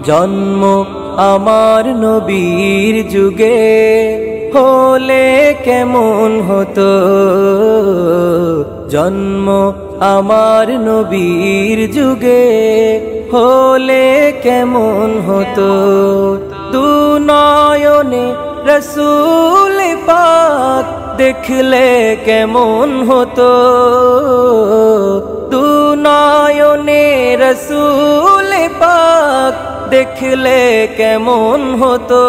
জন্ম আমার নবীর যুগে হলে কেমন হতো, জন্ম আমার নবীর যুগে হলে কেমন হতো। দু নয়নে রসূল পাক দেখলে কেমন হতো, দু নয়নে রসূল পাক দেখলে কেমন হতো।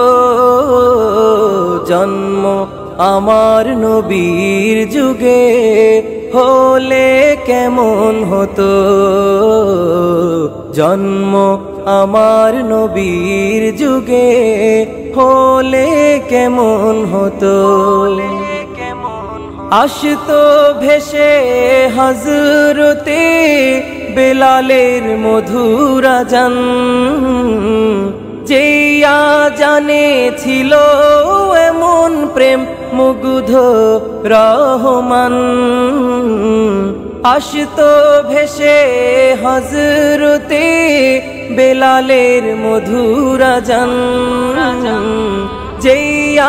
জন্ম আমার নবীর যুগে হলে কেমন হতো, জন্ম আমার নবীর যুগে হলে কেমন হতো। আসতো ভেসে হযরতে বেলালের মধুর আযান, যে আযানে ছিল এমন প্রেম মুগ্ধ রহমান। আসতো ভেসে হযরতে বেলালের মধুর আযান, যে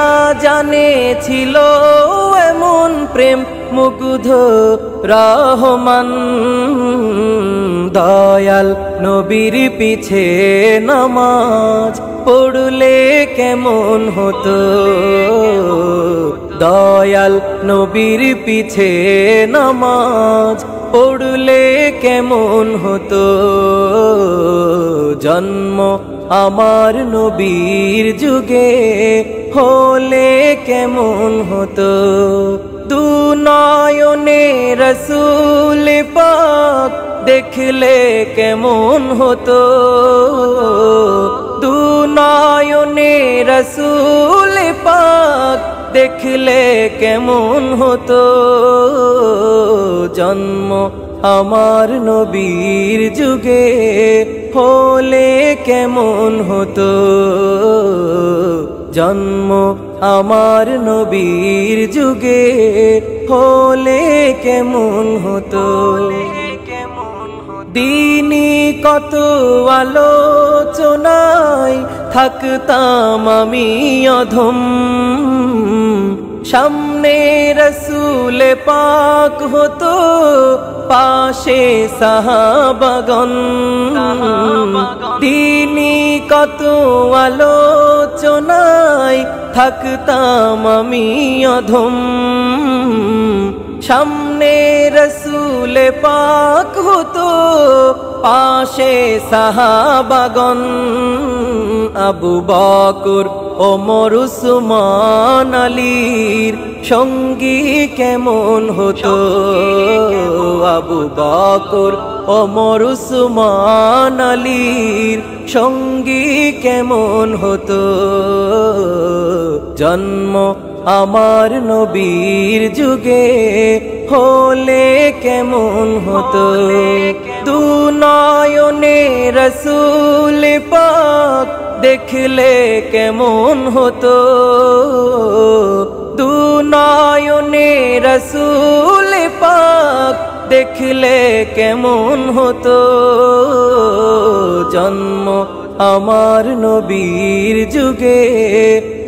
আযানে ছিল এমন প্রেম মুগ্ধ রহমান। দয়াল নবীর পিছে নামাজ পড়লে কেমন হতো, দয়াল নবীর পিছে নামাজ পড়লে কেমন হতো। জন্ম আমার নবীর যুগে হলে কেমন হতো, দু নয়নে রসূল পাক দেখলে কেমন হতো, দু নয়নে রসূল পাক দেখলে কেমন হতো। জন্ম আমার নবীর যুগে হলে কেমন হতো, জন্ম আমার নবীর যুগে হলে কেমন হতো। দিনই কত আলোচনায় থাকতাম আমি অধম, সামনে রসূল পাক হতো পাশে সাহাবাগণ। দিনই কত আলোচনায় থাকতাম আমি অধম, সামনে রসূল পাক হতো পাশে সাহাবাগণ। আবু বকর ওমর উসমান আলীর সঙ্গী কেমন হতো, আবু বকর ওমর উসমান আলীর সঙ্গী কেমন হতো। জন্ম আমার নবীর যুগে হলে কেমন হতো, দু নয়নে রসূল পাক দেখলে কেমন হতো, দু নয়নে রসূল পাক দেখলে কেমন হতো। জন্ম আমার নবীর যুগে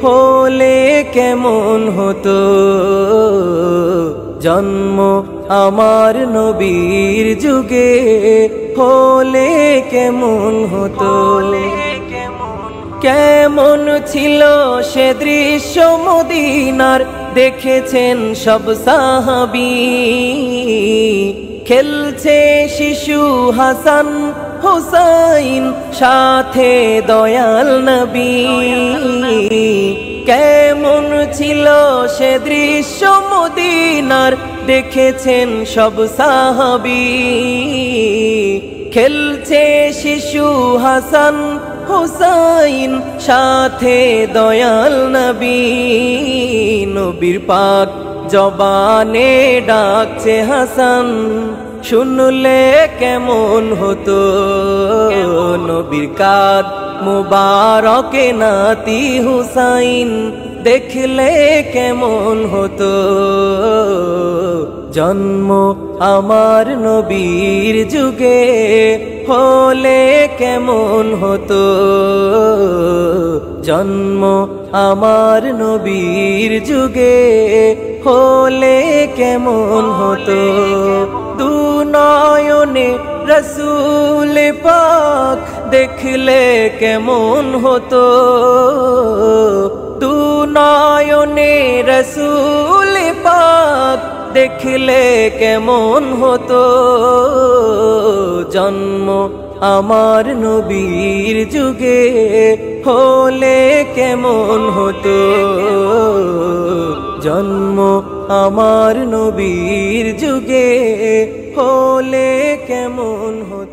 হলে কেমন হতো, জন্ম আমার নবীর যুগে হলে কেমন হতো। কেমন ছিল সে দৃশ্য মদিনার দেখেছেন সব সাহাবী, খেলছে শিশু হাসান হুসাইন সাথে দয়াল নবী। কেমন ছিল সে দৃশ্য মদিনার দেখেছেন সব সাহাবী, খেলছে শিশু হাসান হুসাইন সাথে দয়াল নবী। নবীর পাক জবানে ডাকছে হাসান, শুনলে কেমন হতো, নবীর কাঁধ মুবারকে নাতি হুসাইন দেখলে কেমন হতো। জন্ম আমার নবীর যুগে হলে কেমন হতো, জন্ম আমার নবীর যুগে হলে কেমন হতো। দুনয়নে রসূল পাক দেখলে কেমন হতো, দুনয়নে রসূল পাক দেখলে কেমন হতো। জন্ম আমার নবীর যুগে হলে কেমন হতো, জন্ম আমার নবীর যুগে হলে কেমন হতো।